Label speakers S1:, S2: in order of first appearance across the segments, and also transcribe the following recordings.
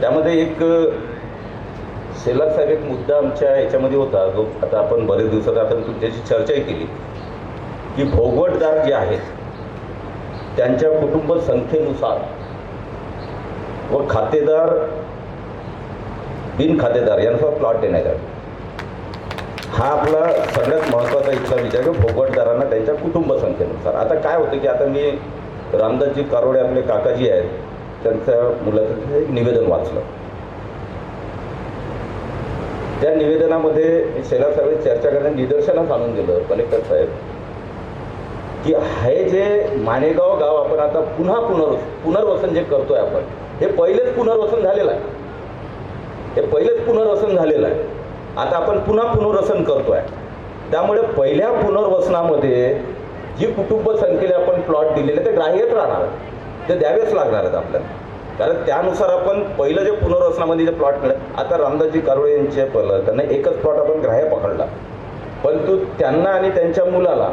S1: त्यामध्ये एक शेलार साहेब एक मुद्दा आमच्या याच्यामध्ये होता, जो आता आपण बरेच दिवसात आपण तुमच्याशी चर्चाही केली, की भोगवटदार जे आहेत त्यांच्या कुटुंब संख्येनुसार व खातेदार बिन खातेदार यांचा प्लॉट देण्यात आला. हा आपला सगळ्यात महत्त्वाचा इथला विचार की भोगवटदारांना त्यांच्या कुटुंब संख्येनुसार. आता काय होतं की आता मी रामदासजी कारोडे आपले काकाजी आहेत, त्यांच्या मुलाचं एक निवेदन वाचलं. त्या निवेदनामध्ये शेलार साहेब चर्चा करण्यात निदर्शनास आणून दिलं कलेक्टर साहेब, की हे जे माणेगाव गाव आपण आता पुनर्वसन जे करतोय आपण, हे पहिलेच पुनर्वसन झालेलं आहे. आता आपण पुन्हा पुनर्वसन करतोय. त्यामुळे पहिल्या पुनर्वसनामध्ये जी कुटुंब संख्येने आपण प्लॉट दिलेले ते ग्राह्यच राहणार, ते द्यावेच लागणार आहेत आपल्याला. कारण त्यानुसार आपण पहिलं जे पुनर्वसनामध्ये जे प्लॉट मिळाले, आता रामदासजी कारोळे यांचे त्यांना एकच प्लॉट आपण ग्राह्य पकडला, परंतु त्यांना आणि त्यांच्या मुलाला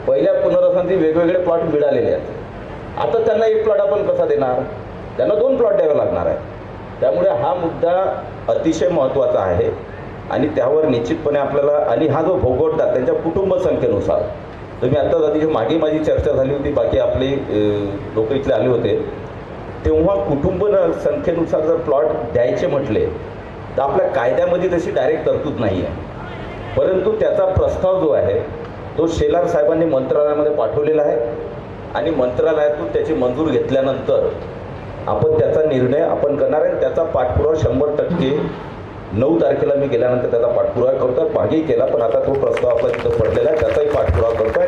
S1: पहिल्या पुनर्वसनाचे वेगवेगळे प्लॉट मिळालेले आहेत. आता त्यांना एक प्लॉट आपण कसा देणार? त्यांना 2 प्लॉट द्यावे लागणार आहे. त्यामुळे हा मुद्दा अतिशय महत्त्वाचा आहे आणि त्यावर निश्चितपणे आपल्याला, आणि हा जो भोगवटदार त्यांच्या कुटुंब संख्येनुसार, तुम्ही आता आधी मागे माझी चर्चा झाली होती, बाकी आपले लोक इथले आले होते, तेव्हा कुटुंब संख्येनुसार जर प्लॉट द्यायचे म्हटले तर आपल्या कायद्यामध्ये तशी डायरेक्ट तरतूद नाही आहे. परंतु त्याचा प्रस्ताव जो आहे तो शेलार साहेबांनी मंत्रालयामध्ये पाठवलेला आहे आणि मंत्रालयातून त्याची मंजूर घेतल्यानंतर आपण त्याचा निर्णय आपण करणार आहे. त्याचा पाठपुरावा 100% 9 तारखेला मी गेल्यानंतर त्याचा पाठपुरावा करतो. मागेही केला, पण आता तो प्रस्ताव आपला तिथं पडलेला आहे, त्याचाही पाठपुरावा करतो.